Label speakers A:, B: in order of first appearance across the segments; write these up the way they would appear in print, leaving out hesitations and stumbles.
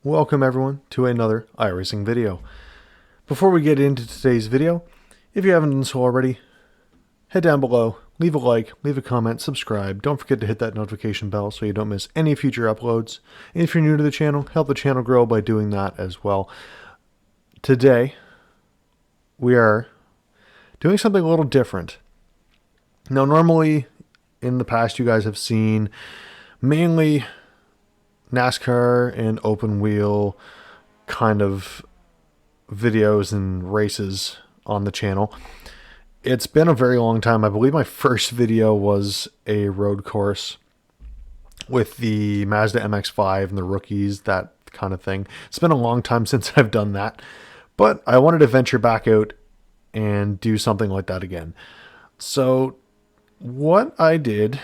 A: Welcome everyone to another iRacing video. Before we get into today's video, if you haven't done so already, head down below, leave a like, leave a comment, subscribe. Don't forget to hit that notification bell so you don't miss any future uploads. And if you're new to the channel, help the channel grow by doing that as well. Today, we are doing something a little different. Now, normally, in the past, you guys have seen mainly NASCAR and open wheel kind of videos and races on the channel. It's been a very long time. I believe my first video was a road course with the Mazda MX-5 and the rookies, that kind of thing. It's been a long time since I've done that, but I wanted to venture back out and do something like that again. So what I did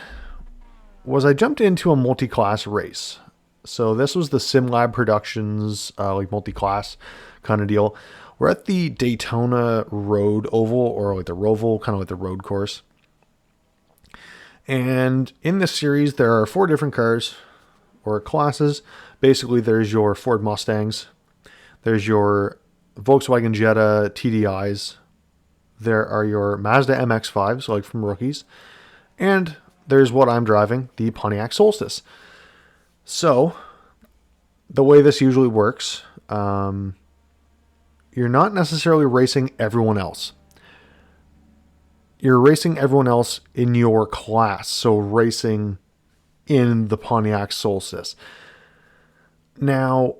A: was I jumped into a multi-class race. So this was the SimLab Productions, like multi-class kind of deal. We're at the Daytona Road Oval, or like the Roval, kind of like the road course. And in this series, there are 4 different cars or classes. Basically, there's your Ford Mustangs. There's your Volkswagen Jetta TDIs. There are your Mazda MX-5s, like from rookies. And there's what I'm driving, the Pontiac Solstice. So, the way this usually works, you're not necessarily racing everyone else. You're racing everyone else in your class, so racing in the Pontiac Solstice. Now,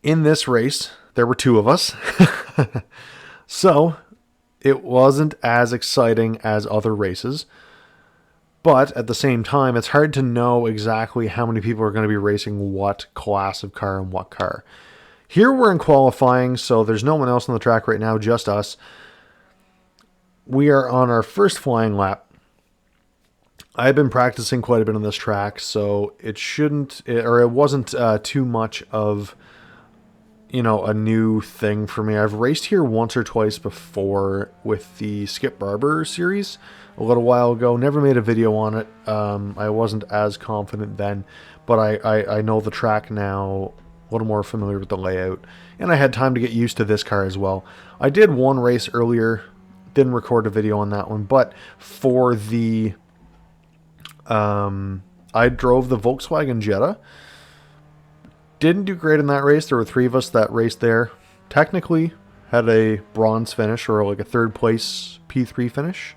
A: in this race, there were 2 of us. So, it wasn't as exciting as other races. But at the same time, it's hard to know exactly how many people are going to be racing what class of car and what car. Here we're in qualifying, so there's no one else on the track right now, just us. We are on our first flying lap. I've been practicing quite a bit on this track, so it wasn't too much of, a new thing for me. I've raced here once or twice before with the Skip Barber series a little while ago. Never made a video on it. I wasn't as confident then, but I know the track now, a little more familiar with the layout, and I had time to get used to this car as well. I did one race earlier, didn't record a video on that one, but for the I drove the Volkswagen Jetta. Didn't do great in that race. There were 3 of us that raced there. Technically had a bronze finish, or like a 3rd place P3 finish.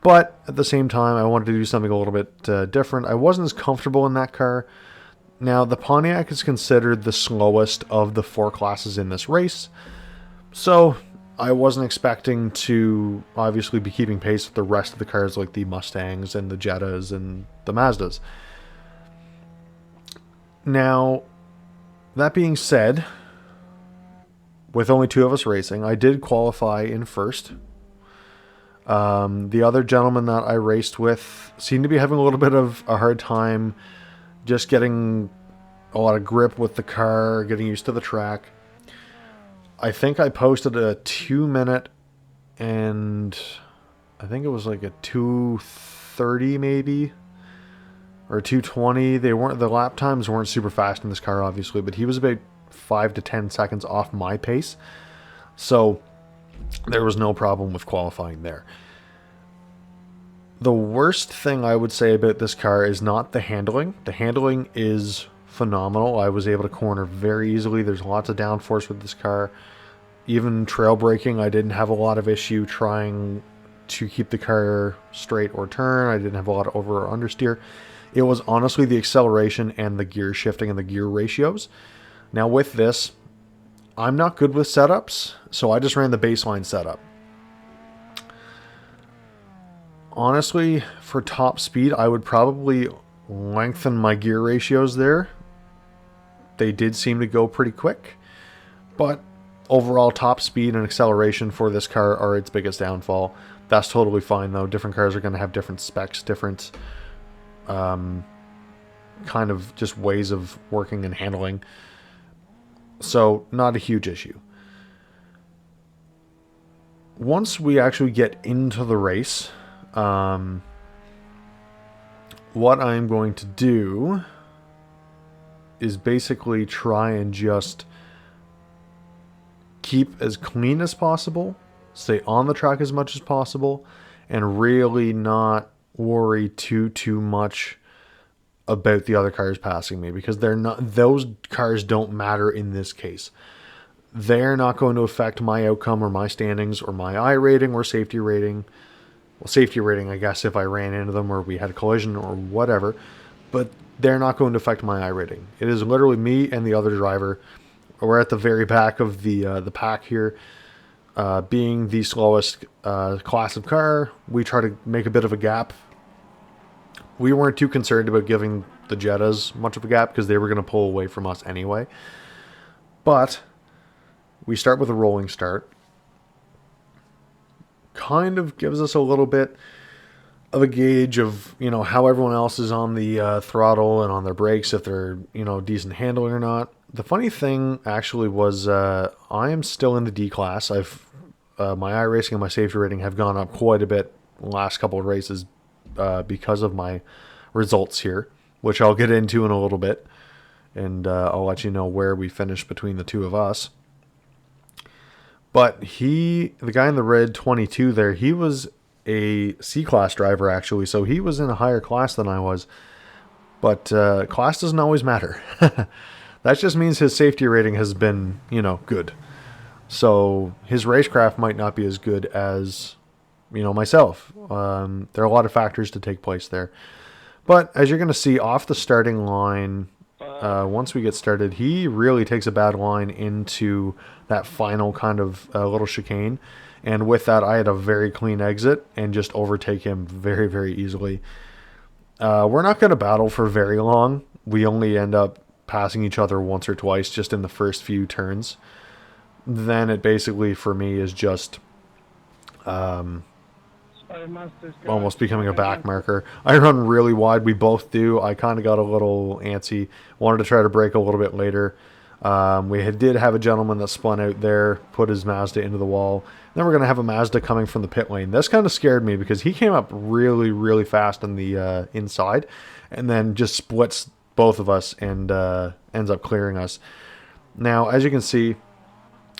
A: But at the same time, I wanted to do something a little bit different. I wasn't as comfortable in that car. Now, the Pontiac is considered the slowest of the 4 classes in this race. So I wasn't expecting to obviously be keeping pace with the rest of the cars, like the Mustangs and the Jettas and the Mazdas. Now, that being said, with only 2 of us racing, I did qualify in first. The other gentleman that I raced with seemed to be having a little bit of a hard time just getting a lot of grip with the car, getting used to the track. I think I posted a 2-minute, and I think it was like a 2:30 maybe, or 2:20. The lap times weren't super fast in this car, obviously, but he was about 5 to 10 seconds off my pace. So there was no problem with qualifying there. The worst thing I would say about this car is not the handling. The handling is phenomenal. I was able to corner very easily. There's lots of downforce with this car. Even trail braking, I didn't have a lot of issue trying to keep the car straight or turn. I didn't have a lot of over or understeer. It was honestly the acceleration and the gear shifting and the gear ratios. Now with this, I'm not good with setups, so I just ran the baseline setup. Honestly, for top speed, I would probably lengthen my gear ratios there. They did seem to go pretty quick, but overall top speed and acceleration for this car are its biggest downfall. That's totally fine though. Different cars are going to have different specs, different kind of just ways of working and handling. So not a huge issue. Once we actually get into the race, what I'm going to do is basically try and just keep as clean as possible, stay on the track as much as possible, and really not worry too much about the other cars passing me, because those cars don't matter in this case. They're not going to affect my outcome or my standings or my I rating or safety rating. Well, safety rating, I guess, if I ran into them or we had a collision or whatever, but they're not going to affect my I rating. It is literally me and the other driver. We're at the very back of the pack here. Being the slowest class of car, we try to make a bit of a gap. We weren't too concerned about giving the Jettas much of a gap because they were going to pull away from us anyway. But we start with a rolling start. Kind of gives us a little bit of a gauge of, how everyone else is on the throttle and on their brakes, if they're, decent handling or not. The funny thing actually was I am still in the D class. My iRacing and my safety rating have gone up quite a bit the last couple of races because of my results here, which I'll get into in a little bit. And I'll let you know where we finished between the two of us. But the guy in the red 22 there, he was a C-class driver, actually. So he was in a higher class than I was. But class doesn't always matter. That just means his safety rating has been, good. So his racecraft might not be as good as, myself. There are a lot of factors to take place there. But as you're going to see off the starting line, once we get started, he really takes a bad line into that final kind of little chicane. And with that, I had a very clean exit and just overtake him very, very easily. We're not going to battle for very long. We only end up passing each other once or twice just in the first few turns. Then it basically, for me, is just almost becoming a back marker. I run really wide. We both do. I kind of got a little antsy. Wanted to try to brake a little bit later. We did have a gentleman that spun out there, put his Mazda into the wall. Then we're going to have a Mazda coming from the pit lane. This kind of scared me because he came up really, really fast on the inside and then just splits both of us and ends up clearing us. Now, as you can see,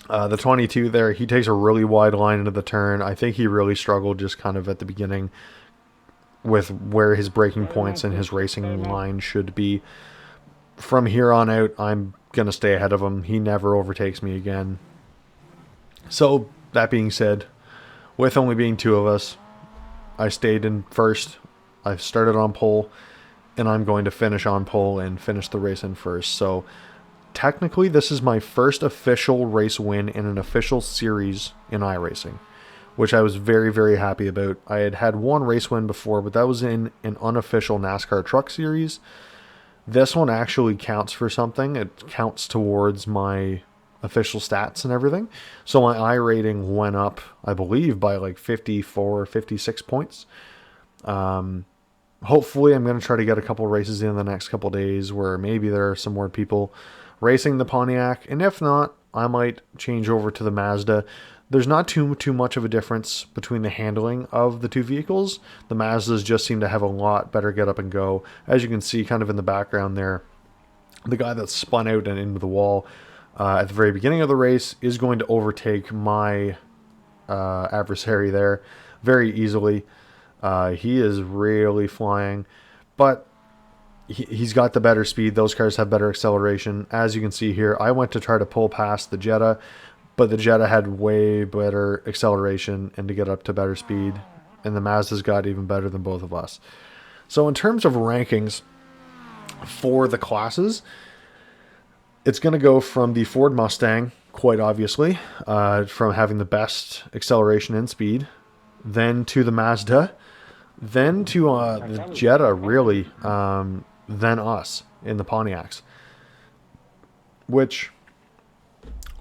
A: the 22 there, he takes a really wide line into the turn. I think he really struggled just kind of at the beginning with where his braking points and his racing line should be. From here on out, I'm going to stay ahead of him. He never overtakes me again. So, that being said, with only being two of us, I stayed in first. I started on pole, and I'm going to finish on pole and finish the race in first. So, technically, this is my first official race win in an official series in iRacing, which I was very, very happy about. I had had one race win before, but that was in an unofficial NASCAR truck series. This one actually counts for something. It counts towards my official stats and everything. So my I rating went up, I believe, by like 54 or 56 points. Hopefully, I'm going to try to get a couple races in the next couple days where maybe there are some more people racing the Pontiac. And if not, I might change over to the Mazda. There's not too much of a difference between the handling of the two vehicles. The Mazdas just seem to have a lot better get up and go. As you can see kind of in the background there, the guy that spun out and into the wall at the very beginning of the race is going to overtake my adversary there very easily. He is really flying, but he's got the better speed. Those cars have better acceleration. As you can see here, I went to try to pull past the Jetta, but the Jetta had way better acceleration and to get up to better speed, and the Mazda's got even better than both of us. So in terms of rankings for the classes, it's going to go from the Ford Mustang, quite obviously, from having the best acceleration and speed, then to the Mazda, then to the Jetta, really, then us in the Pontiacs. Which,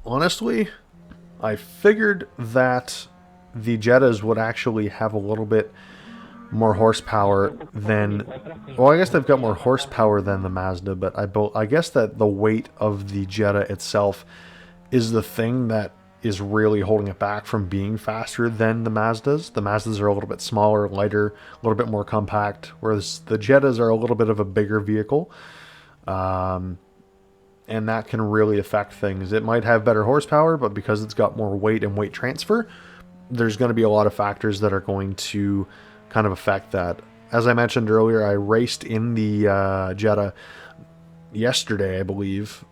A: honestly, I figured that the Jettas would actually have a little bit more horsepower than... Well, I guess they've got more horsepower than the Mazda, but I guess that the weight of the Jetta itself is the thing that is really holding it back from being faster than the Mazdas. The Mazdas are a little bit smaller, lighter, a little bit more compact, whereas the Jettas are a little bit of a bigger vehicle. and that can really affect things. It might have better horsepower, but because it's got more weight and weight transfer, there's going to be a lot of factors that are going to kind of affect that. As I mentioned earlier, I raced in the Jetta yesterday, I believe.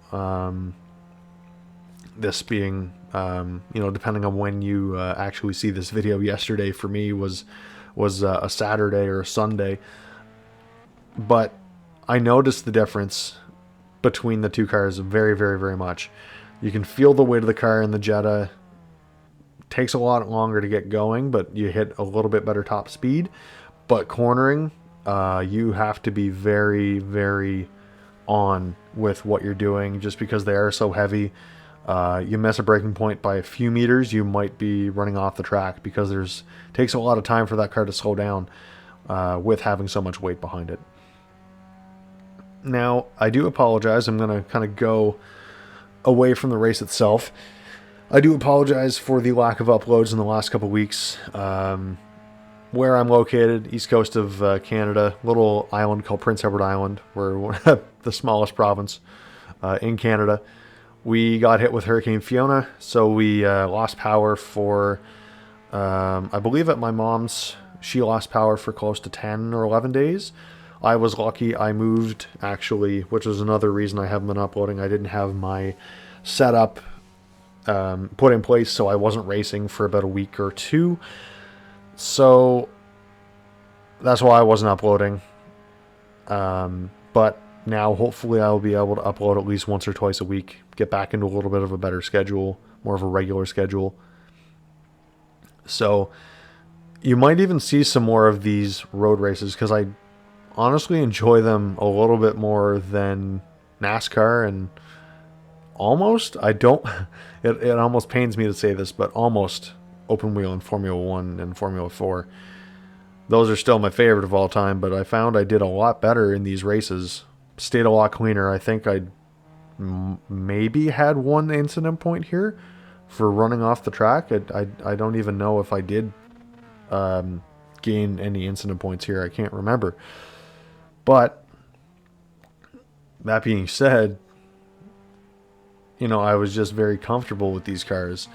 A: This being, depending on when you actually see this video, yesterday for me was a Saturday or a Sunday. But I noticed the difference between the two cars very, very, very much. You can feel the weight of the car in the Jetta. It takes a lot longer to get going, but you hit a little bit better top speed. But cornering, you have to be very, very on with what you're doing, just because they are so heavy. You miss a braking point by a few meters, you might be running off the track, because it takes a lot of time for that car to slow down with having so much weight behind it. Now, I do apologize. I'm going to kind of go away from the race itself. I do apologize for the lack of uploads in the last couple weeks. Where I'm located, east coast of Canada, little island called Prince Edward Island, we're the smallest province in Canada. We got hit with Hurricane Fiona, so we lost power for, I believe at my mom's, she lost power for close to 10 or 11 days. I was lucky. I moved, actually, which was another reason I haven't been uploading. I didn't have my setup put in place, so I wasn't racing for about a week or two. So that's why I wasn't uploading. But now hopefully I'll be able to upload at least once or twice a week, get back into a little bit of a better schedule, more of a regular schedule. So you might even see some more of these road races, because I honestly enjoy them a little bit more than NASCAR, and almost, it almost pains me to say this, but almost open wheel in Formula 1 and Formula 4. Those are still my favorite of all time, but I found I did a lot better in these races. Stayed a lot cleaner. I think I maybe had one incident point here for running off the track. I don't even know if I did gain any incident points here. I can't remember. But that being said, I was just very comfortable with these cars.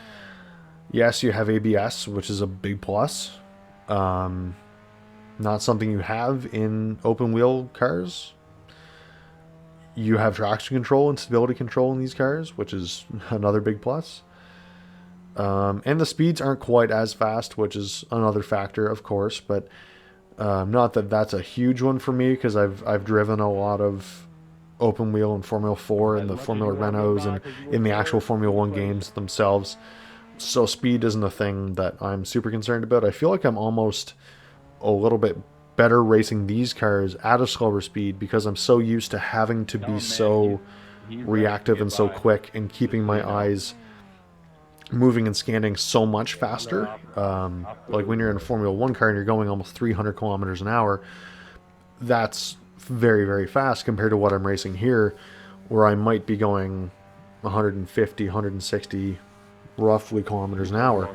A: Yes, you have ABS, which is a big plus. Not something you have in open wheel cars. You have traction control and stability control in these cars, which is another big plus. And the speeds aren't quite as fast, which is another factor, of course, but not that that's a huge one for me, because I've driven a lot of open wheel in Formula 4 and the Formula Renaults and in the actual Formula 1 games themselves. So speed isn't a thing that I'm super concerned about. I feel like I'm almost a little bit better racing these cars at a slower speed, because I'm so used to having to be so reactive and so quick, and keeping my eyes moving and scanning so much faster. Like when you're in a Formula 1 car and you're going almost 300 kilometers an hour, that's very, very fast compared to what I'm racing here, where I might be going 150, 160 roughly kilometers an hour.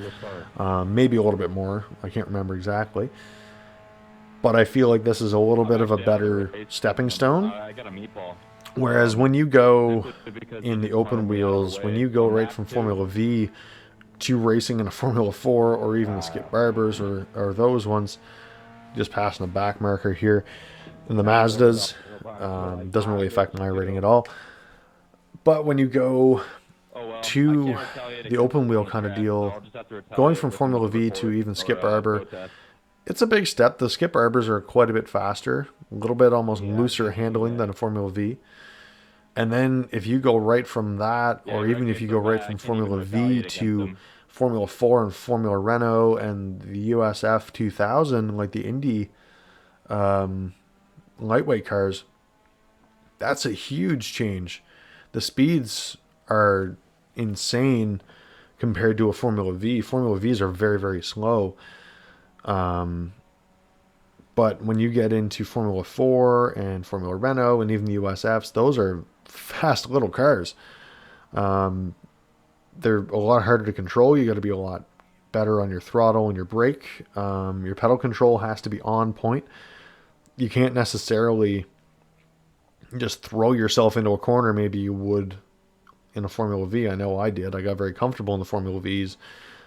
A: Maybe a little bit more. I can't remember exactly. But I feel like this is a little bit of a better stepping stone. Whereas when you go in the open wheels, when you go right from Formula V to racing in a Formula 4 or even the Skip Barbers or those ones, just passing a back marker here, and the Mazdas, doesn't really affect my rating at all. But when you go to the open wheel kind of deal, going from Formula V to even Skip Barber, it's a big step. The Skip Barbers are quite a bit faster, a little bit almost looser handling than a Formula V. And then if you go right from that, or even if you go right from Formula V to Formula 4 and Formula Renault and the USF 2000, like the Indy lightweight cars, that's a huge change. The speeds are insane compared to a Formula V. Formula Vs are very, very slow. But when you get into Formula 4 and Formula Renault and even the USFs, those are fast little cars. They're a lot harder to control. You got to be a lot better on your throttle and your brake. Your pedal control has to be on point. You can't necessarily just throw yourself into a corner maybe you would in a Formula V. I know I did. I got very comfortable in the Formula Vs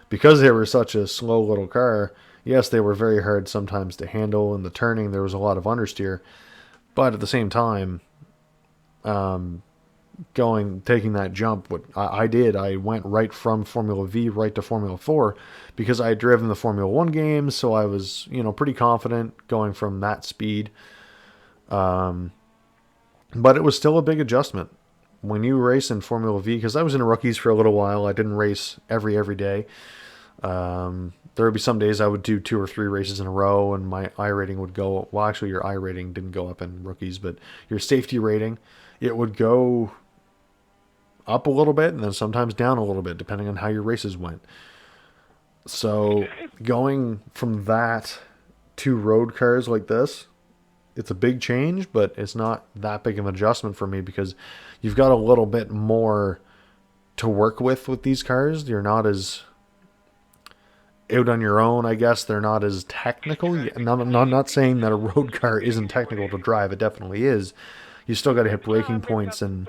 A: because they were such a slow little car. Yes, they were very hard sometimes to handle. In the turning, there was a lot of understeer. But at the same time, taking that jump, what I did, I went right from Formula V right to Formula 4 because I had driven the Formula 1 games, so I was, pretty confident going from that speed. But it was still a big adjustment. When you race in Formula V, because I was in rookies for a little while, I didn't race every day. There would be some days I would do 2 or 3 races in a row, and my I rating would go. Well, actually, your I rating didn't go up in rookies, but your safety rating, it would go up a little bit, and then sometimes down a little bit, depending on how your races went. So going from that to road cars like this, it's a big change, but it's not that big of an adjustment for me because you've got a little bit more to work with these cars. You're not as out on your own, I guess. They're not as technical. I'm not saying that a road car isn't technical to drive. It definitely is. You still got to hit braking points and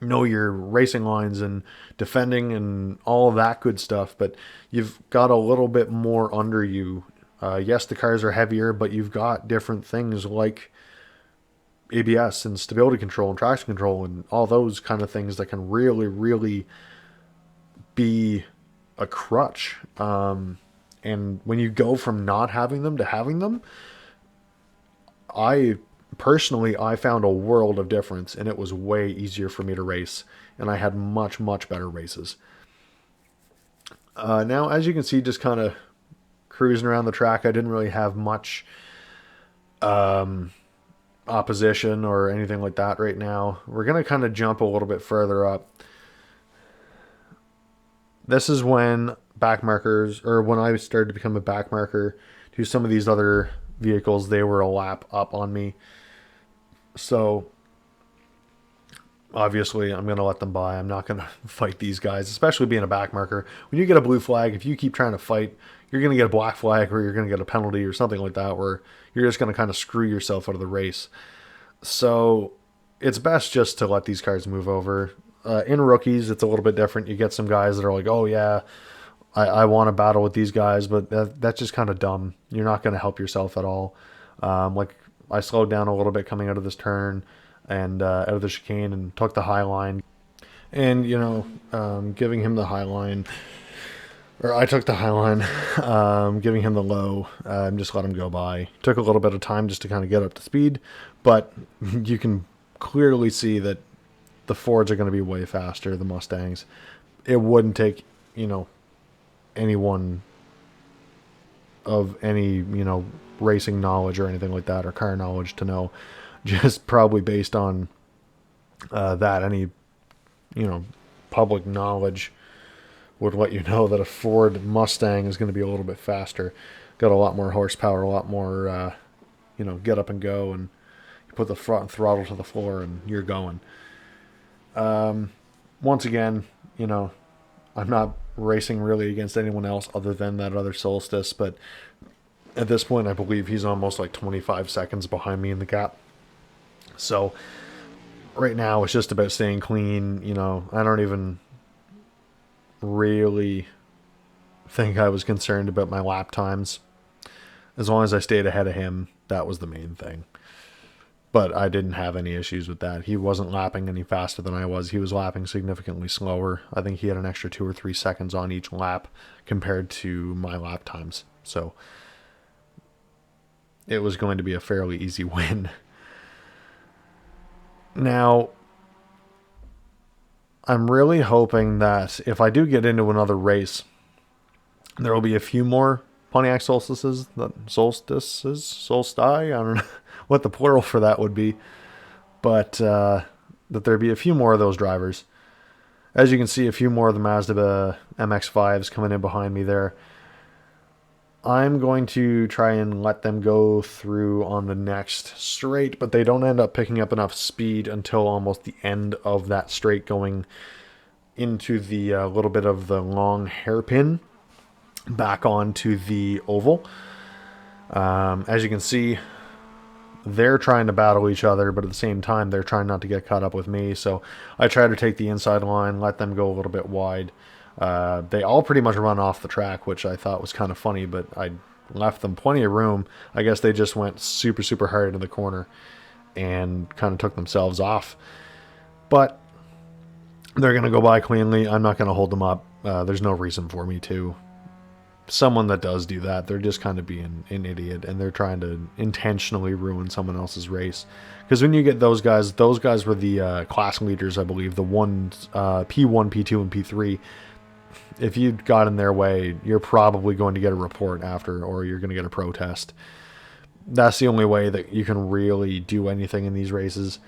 A: know your racing lines and defending and all of that good stuff, but you've got a little bit more under you. Yes, the cars are heavier, but you've got different things like ABS and stability control and traction control and all those kind of things that can really, really be a crutch. And when you go from not having them to having them, I found a world of difference, and it was way easier for me to race, and I had much, much better races. Now, as you can see, just kind of cruising around the track, I didn't really have much opposition or anything like that right now. We're going to kind of jump a little bit further up. This is when back markers, or when I started to become a back marker to some of these other vehicles, they were a lap up on me. So obviously I'm going to let them by. I'm not going to fight these guys, especially being a back marker. When you get a blue flag, if you keep trying to fight, you're going to get a black flag, or you're going to get a penalty or something like that, where you're just going to kind of screw yourself out of the race. So it's best just to let these cars move over. In rookies, it's a little bit different. You get some guys that are like, oh yeah, I want to battle with these guys, but that's just kind of dumb. You're not going to help yourself at all. Like I slowed down a little bit coming out of this turn and out of the chicane and took the high line. And, giving him the high line, or I took the high line, giving him the low, just let him go by. Took a little bit of time just to kind of get up to speed, but you can clearly see that the Fords are going to be way faster, the Mustangs. It wouldn't take, anyone of any, racing knowledge or anything like that, or car knowledge to know. Just probably based on that, any, public knowledge would let you know that a Ford Mustang is going to be a little bit faster. Got a lot more horsepower, a lot more, get up and go, and you put the front throttle to the floor and you're going. Once again, I'm not racing really against anyone else other than that other Solstice, but at this point I believe he's almost like 25 seconds behind me in the gap. So right now it's just about staying clean. I don't even really think I was concerned about my lap times. As long as I stayed ahead of him, that was the main thing. But I didn't have any issues with that. He wasn't lapping any faster than I was. He was lapping significantly slower. I think he had an extra 2 or 3 seconds on each lap compared to my lap times. So it was going to be a fairly easy win. Now, I'm really hoping that if I do get into another race, there will be a few more Pontiac Solstices, Solstice, I don't know what the plural for that would be, but that there be a few more of those drivers. As you can see, a few more of the Mazda MX-5s coming in behind me there. I'm going to try and let them go through on the next straight, but they don't end up picking up enough speed until almost the end of that straight, going into the little bit of the long hairpin back onto the oval. As you can see, they're trying to battle each other, but at the same time, they're trying not to get caught up with me. So I try to take the inside line, let them go a little bit wide. They all pretty much run off the track, which I thought was kind of funny, but I left them plenty of room. I guess they just went super, super hard into the corner and kind of took themselves off. But they're going to go by cleanly. I'm not going to hold them up. There's no reason for me to. Someone that does do that, they're just kind of being an idiot, and they're trying to intentionally ruin someone else's race. Because when you get those guys were the class leaders, I believe, the ones P1, P2, and P3. If you got in their way, you're probably going to get a report after, or you're going to get a protest. That's the only way that you can really do anything in these races.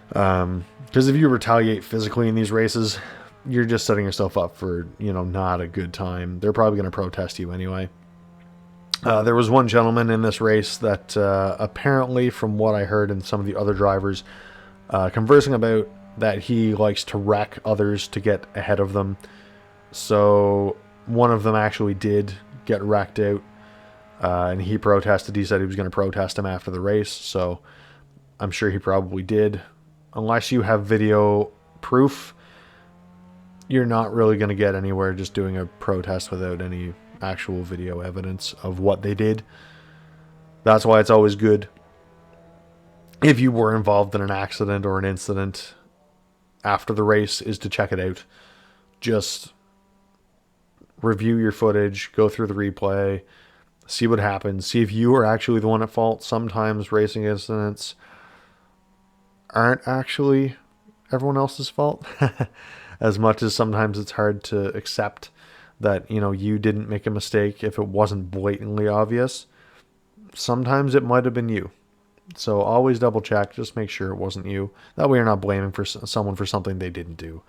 A: Because if you retaliate physically in these races, you're just setting yourself up for, not a good time. They're probably going to protest you anyway. There was one gentleman in this race that apparently, from what I heard in some of the other drivers conversing about, that he likes to wreck others to get ahead of them. So one of them actually did get wrecked out, and he protested. He said he was going to protest him after the race, so I'm sure he probably did. Unless you have video proof, you're not really going to get anywhere just doing a protest without any actual video evidence of what they did. That's why it's always good, if you were involved in an accident or an incident after the race, is to check it out. Just review your footage, go through the replay, see what happens, see if you are actually the one at fault. Sometimes racing incidents aren't actually everyone else's fault. As much as sometimes it's hard to accept that, you didn't make a mistake if it wasn't blatantly obvious. Sometimes it might have been you. So always double check, just make sure it wasn't you. That way you're not blaming for someone for something they didn't do.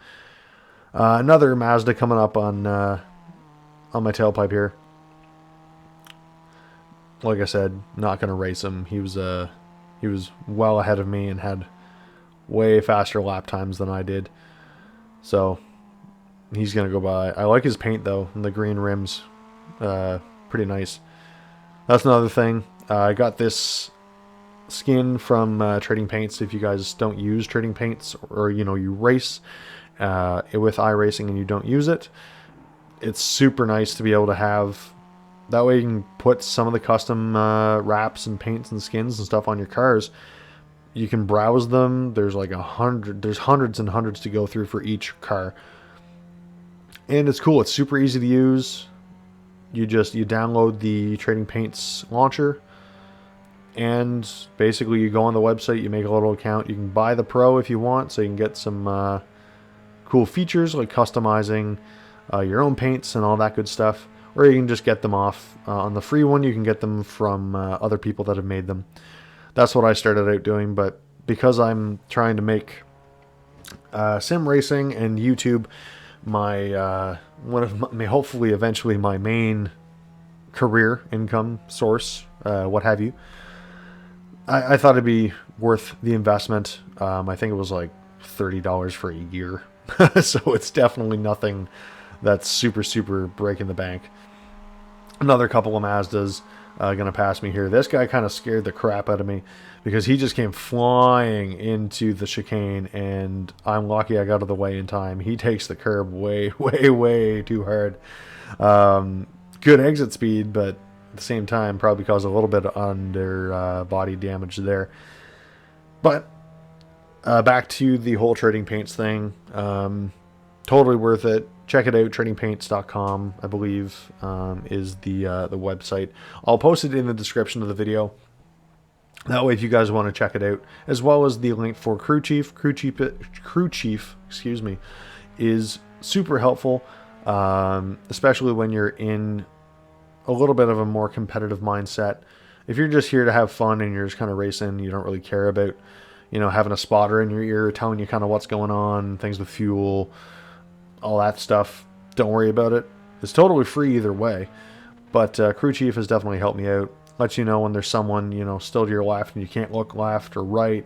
A: Another Mazda coming up on my tailpipe here. Like I said, not going to race him. He was well ahead of me and had way faster lap times than I did. So he's going to go by. I like his paint, though, and the green rims. Pretty nice. That's another thing. I got this skin from Trading Paints. If you guys don't use Trading Paints, or, you race with iRacing and you don't use it, it's super nice to be able to have. That way you can put some of the custom wraps and paints and skins and stuff on your cars. You can browse them. There's like there's hundreds and hundreds to go through for each car. And it's cool. It's super easy to use. You download the Trading Paints launcher, and basically you go on the website, you make a little account. You can buy the Pro if you want, so you can get some cool features like customizing your own paints and all that good stuff. Or you can just get them off on the free one. You can get them from other people that have made them. That's what I started out doing, but because I'm trying to make SimRacing and YouTube my hopefully eventually my main career income source, what have you, I thought it'd be worth the investment. I think it was like $30 for a year, so it's definitely nothing that's super, super breaking the bank. Another couple of Mazdas going to pass me here. This guy kind of scared the crap out of me because he just came flying into the chicane, and I'm lucky I got out of the way in time. He takes the curb way, way, way too hard. Good exit speed, but at the same time probably caused a little bit of under body damage there. But back to the whole Trading Paints thing. Totally worth it. Check it out. Tradingpaints.com, I believe, is the website. I'll post it in the description of the video. That way, if you guys want to check it out, as well as the link for Crew Chief. Crew Chief, excuse me, is super helpful, especially when you're in a little bit of a more competitive mindset. If you're just here to have fun and you're just kind of racing, you don't really care about, having a spotter in your ear telling you kind of what's going on, things with fuel, all that stuff. Don't worry about it. It's totally free either way. But Crew Chief has definitely helped me out. Lets you know when there's someone, still to your left and you can't look left or right.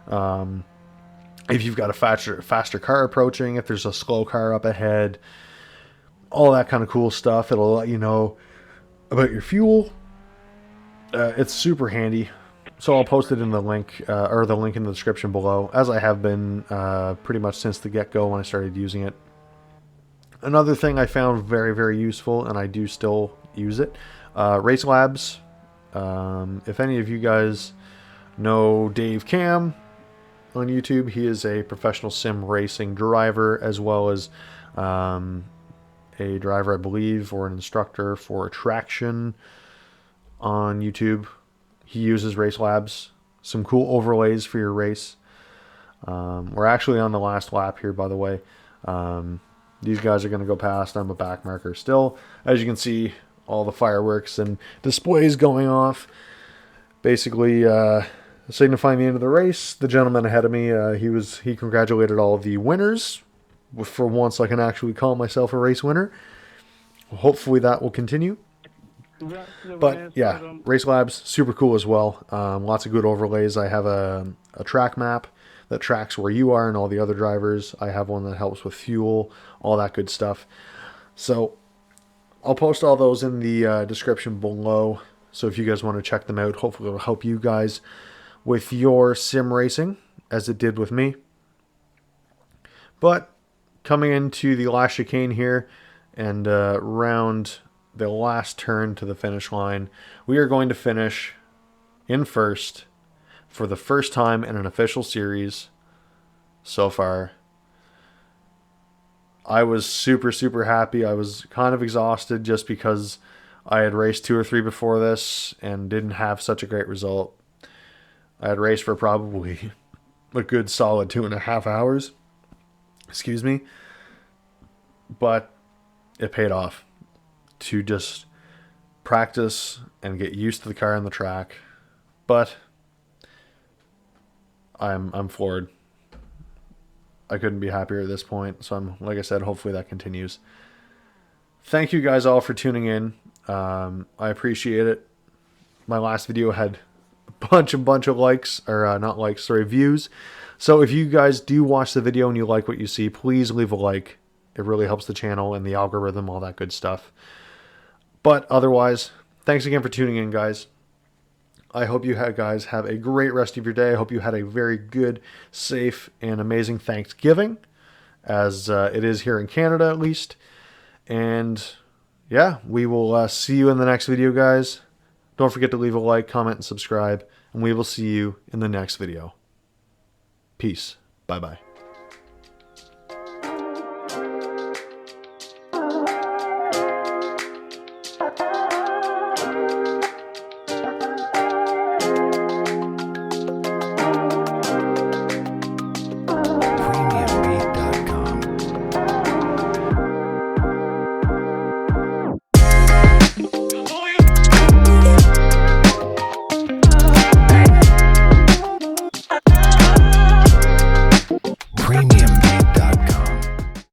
A: If you've got a faster car approaching, if there's a slow car up ahead, all that kind of cool stuff. It'll let you know about your fuel. It's super handy. So I'll post it in the link, or the link in the description below, as I have been pretty much since the get-go when I started using it. Another thing I found very, very useful, and I do still use it, Racelabs. If any of you guys know Dave Cam on YouTube, he is a professional sim racing driver, as well as a driver, I believe, or an instructor for Traction on YouTube. He uses Racelabs. Some cool overlays for your race. We're actually on the last lap here, by the way. These guys are going to go past. I'm a back marker still. As you can see, all the fireworks and displays going off. Basically, signifying the end of the race. The gentleman ahead of me, he congratulated all of the winners. For once, I can actually call myself a race winner. Hopefully that will continue. But yeah, Racelabs, super cool as well. Lots of good overlays. I have a track map that tracks where you are and all the other drivers. I have one that helps with fuel, all that good stuff. So I'll post all those in the description below. So if you guys want to check them out, hopefully it'll help you guys with your sim racing, as it did with me. But coming into the last chicane here, and round the last turn to the finish line, we are going to finish in first for the first time in an official series so far. I was super, super happy. I was kind of exhausted just because I had raced 2 or 3 before this and didn't have such a great result. I had raced for probably a good solid 2.5 hours. Excuse me. But it paid off to just practice and get used to the car and the track. But I'm floored. I couldn't be happier at this point. So like I said, hopefully that continues. Thank you guys all for tuning in. I appreciate it. My last video had a bunch of likes, or not likes, sorry, views. So if you guys do watch the video and you like what you see, please leave a like. It really helps the channel and the algorithm, all that good stuff. But otherwise, thanks again for tuning in, guys. I hope you guys have a great rest of your day. I hope you had a very good, safe, and amazing Thanksgiving, as it is here in Canada at least. And yeah, we will see you in the next video, guys. Don't forget to leave a like, comment, and subscribe. And we will see you in the next video. Peace. Bye-bye.